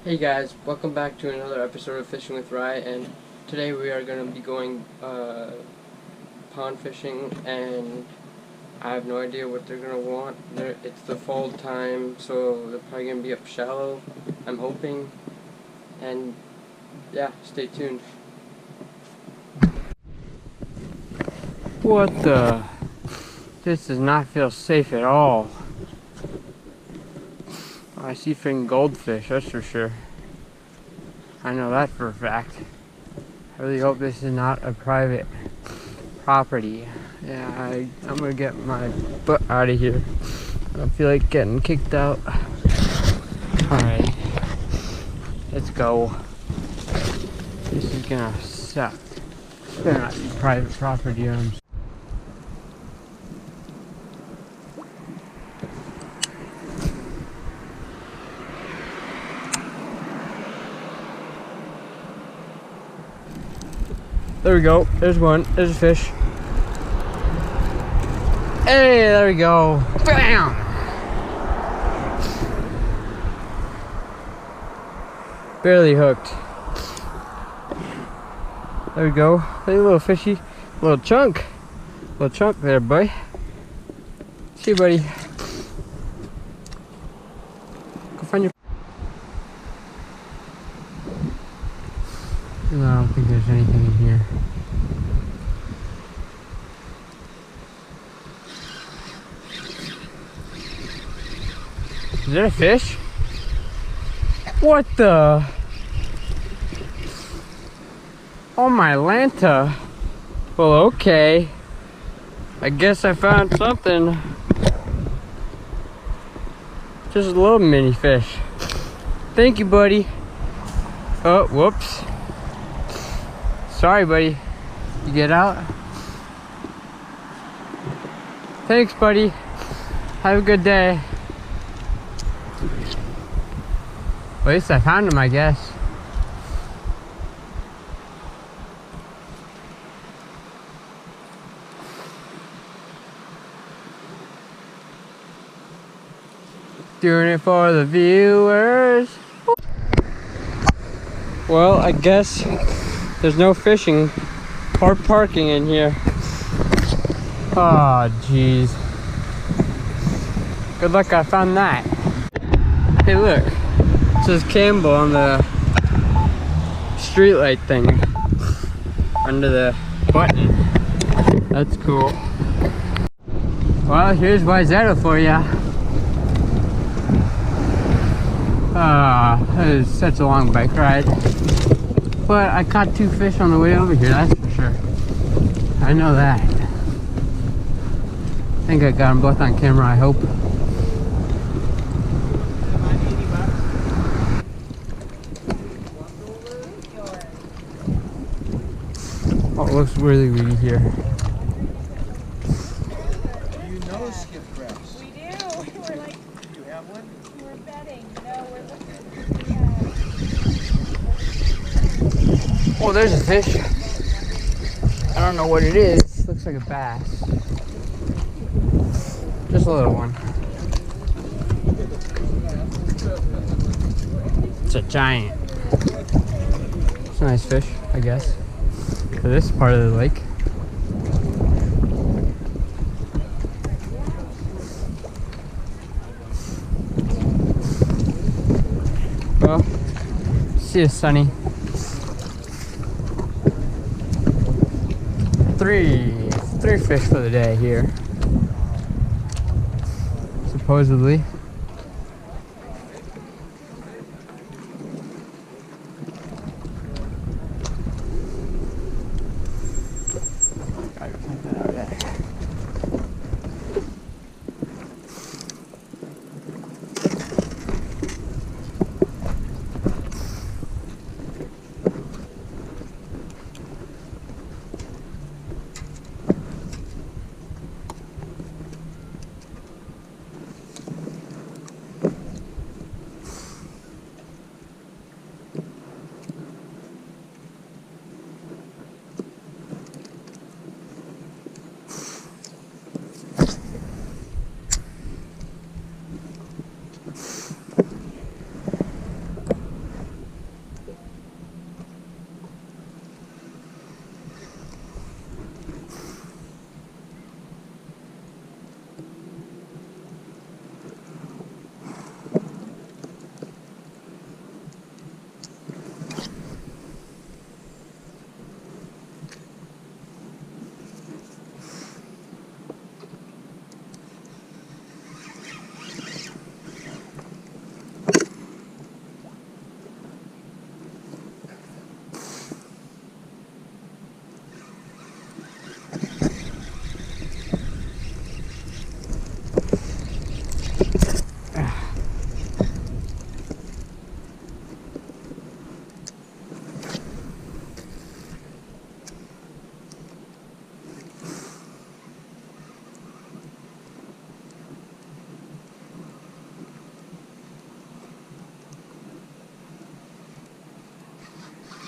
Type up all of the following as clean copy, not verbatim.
Hey guys, welcome back to another episode of Fishing with Rye, and today we are going to be going pond fishing, and I have no idea what they're going to want. It's the fall time, so they're probably going to be up shallow, I'm hoping, and yeah, stay tuned. What the? This does not feel safe at all. I see freaking goldfish, that's for sure. I know that for a fact. I really hope this is not a private property. Yeah, I'm gonna get my butt out of here. I don't feel like getting kicked out. Alright, let's go. This is gonna suck. Better not be private property. There we go. There's one. There's a fish. Hey, there we go. Bam! Barely hooked. There we go. Hey, little fishy. Little chunk. Little chunk there, boy. See you, buddy. Go find your... No, I don't think there's anything in here. Is that a fish? What the? Oh my Lanta. Well, okay. I guess I found something. Just a little mini fish. Thank you, buddy. Oh, whoops. Sorry, buddy. You get out? Thanks, buddy. Have a good day. At least I found him, I guess. Doing it for the viewers. Well, I guess there's no fishing or parking in here. Oh, jeez. Good luck I found that. Hey, look. It says Campbell on the streetlight thing under the button. That's cool. Well, here's Wayzata for ya. That is such a long bike ride. But I caught 2 fish on the way over here, that's for sure. I know that. I think I got them both on camera, I hope. Oh, it looks really weedy here. You know skip crabs. We do. We're like, You have one? we're betting. No, we're looking. Oh, there's a fish. I don't know what it is. Looks like a bass. Just a little one. It's a giant. It's a nice fish, I guess, for this part of the lake. Well, see you, Sonny. Three fish for the day here, supposedly. Gotta go find that out there.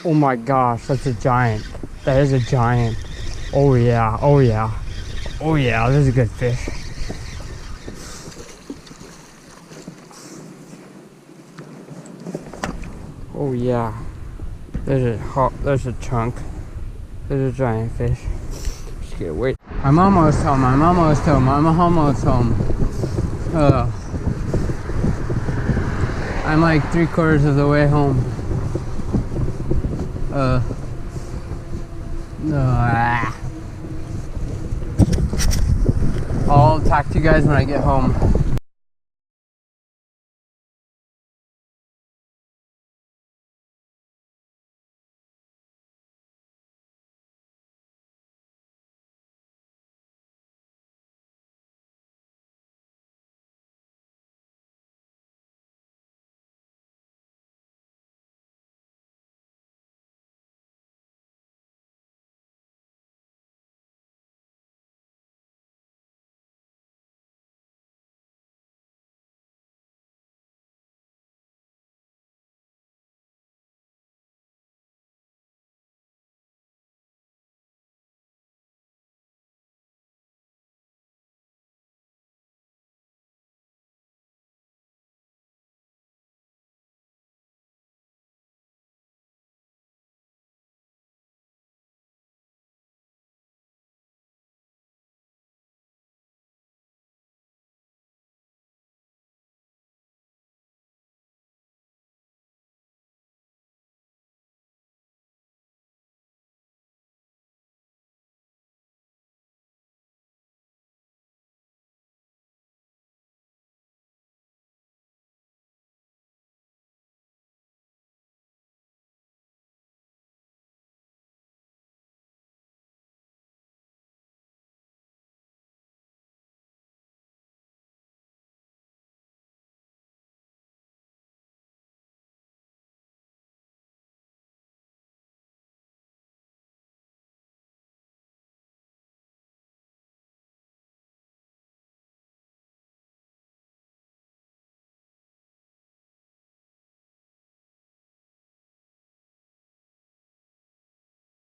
Oh my gosh, that's a giant. That is a giant. Oh yeah, oh yeah. Oh yeah, this is a good fish. Oh yeah. There's a chunk. There's a giant fish. Just get away. I'm almost home, I'm almost home, I'm almost home. I'm like 3/4 of the way home. I'll talk to you guys when I get home.